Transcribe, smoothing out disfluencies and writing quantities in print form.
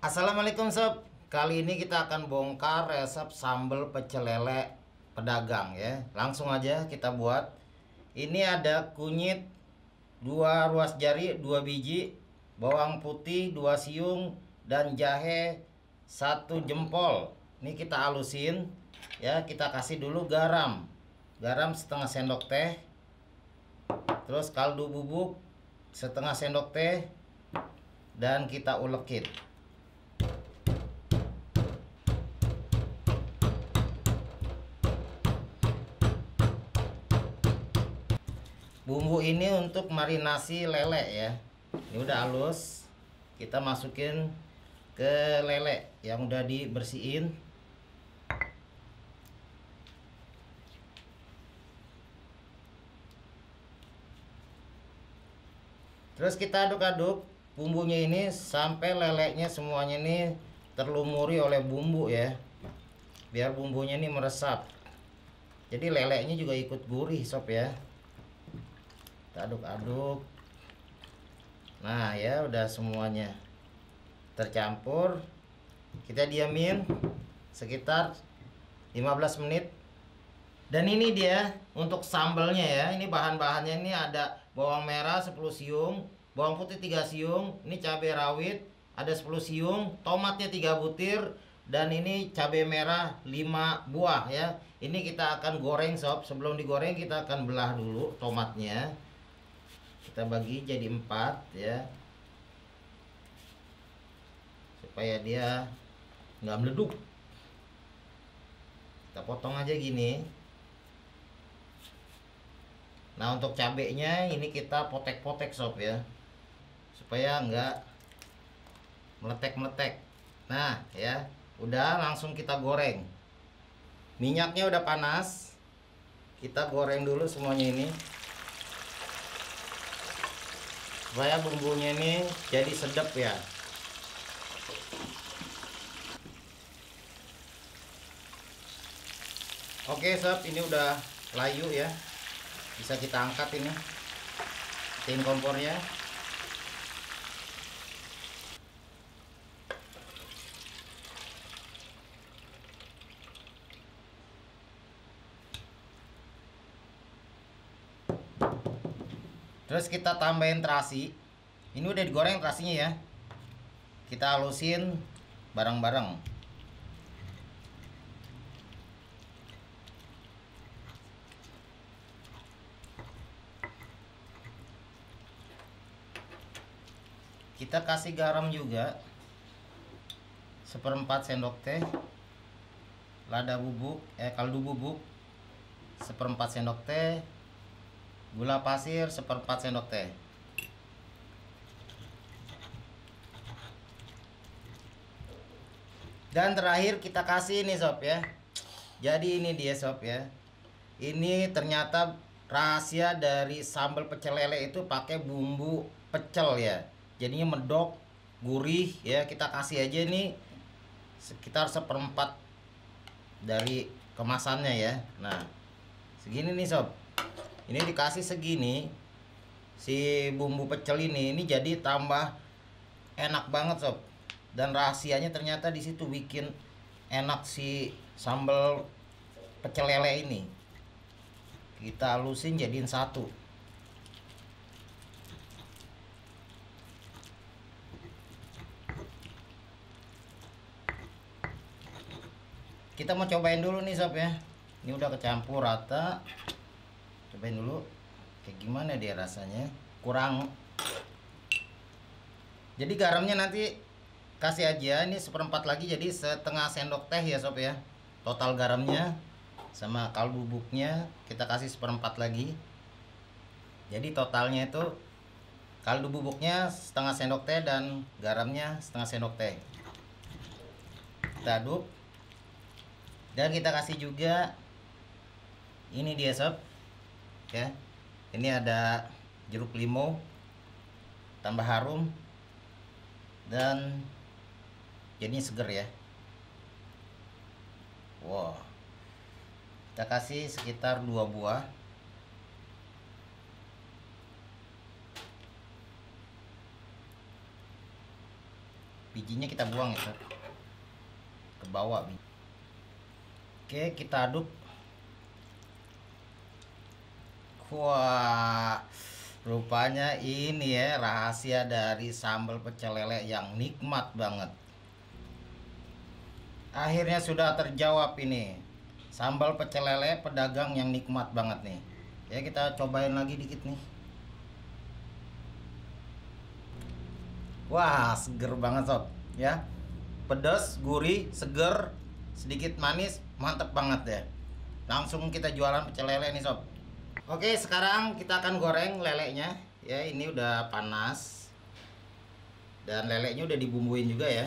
Assalamualaikum sob. Kali ini kita akan bongkar resep sambal pecel lele pedagang ya. Langsung aja kita buat. Ini ada kunyit 2 ruas jari 2 biji, bawang putih 2 siung, dan jahe 1 jempol. Ini kita halusin ya. Kita kasih dulu garam. Garam setengah sendok teh. Terus kaldu bubuk setengah sendok teh, dan kita ulekin. Bumbu ini untuk marinasi lele ya. Ini udah halus. Kita masukin ke lele yang udah dibersihin. Terus kita aduk-aduk bumbunya ini sampai lelenya semuanya ini terlumuri oleh bumbu ya. Biar bumbunya ini meresap. Jadi lelenya juga ikut gurih sob ya. Kita aduk-aduk. Nah ya udah semuanya tercampur. Kita diamin sekitar 15 menit. Dan ini dia untuk sambalnya ya. Ini bahan-bahannya, ini ada bawang merah 10 siung, bawang putih 3 siung, ini cabai rawit ada 10 siung, tomatnya 3 butir, dan ini cabai merah 5 buah ya. Ini kita akan goreng sob. Sebelum digoreng kita akan belah dulu tomatnya. Kita bagi jadi 4 ya, supaya dia nggak meleduk. Kita potong aja gini. Nah untuk cabenya ini kita potek-potek sob ya, supaya nggak meletek-meletek. Nah ya udah, langsung kita goreng. Minyaknya udah panas. Kita goreng dulu semuanya ini, supaya bumbunya ini jadi sedap ya. Oke sob, ini udah layu ya. Bisa kita angkat ini. Matiin kompornya. Terus kita tambahin terasi. Ini udah digoreng terasinya ya. Kita halusin bareng-bareng. Kita kasih garam juga 1/4 sendok teh. Lada bubuk, kaldu bubuk 1/4 sendok teh. Gula pasir 1/4 sendok teh. Dan terakhir kita kasih ini sob ya. Jadi ini dia sob ya. Ini ternyata rahasia dari sambal pecel lele itu pakai bumbu pecel ya. Jadinya medok, gurih ya. Kita kasih aja nih sekitar 1/4 dari kemasannya ya. Nah segini nih sob. Ini dikasih segini si bumbu pecel ini jadi tambah enak banget sob. Dan rahasianya ternyata di situ bikin enak si sambal pecel lele ini. Kita halusin jadiin satu. Kita mau cobain dulu nih sob ya. Ini udah kecampur rata. Cobain dulu kayak gimana dia rasanya. Kurang, jadi garamnya nanti kasih aja ini 1/4 lagi, jadi setengah sendok teh ya sob ya. Total garamnya sama kaldu bubuknya kita kasih 1/4 lagi. Jadi totalnya itu kaldu bubuknya setengah sendok teh dan garamnya setengah sendok teh. Kita aduk. Dan kita kasih juga ini dia sob ya. Ini ada jeruk limau tambah harum dan jadinya seger ya. Wow. Kita kasih sekitar 2 buah. bijinya kita buang ya sob, ke bawah. Oke, kita aduk. Wah, rupanya ini ya rahasia dari sambal pecel lele yang nikmat banget. Akhirnya sudah terjawab ini. Sambal pecel lele pedagang yang nikmat banget nih. Ya, kita cobain lagi dikit nih. Wah, seger banget sob ya. Pedas, gurih, seger, sedikit manis, mantep banget ya. Langsung kita jualan pecel lele nih sob. Oke, sekarang kita akan goreng lelenya. Ya, ini udah panas. Dan lelenya udah dibumbuin juga ya.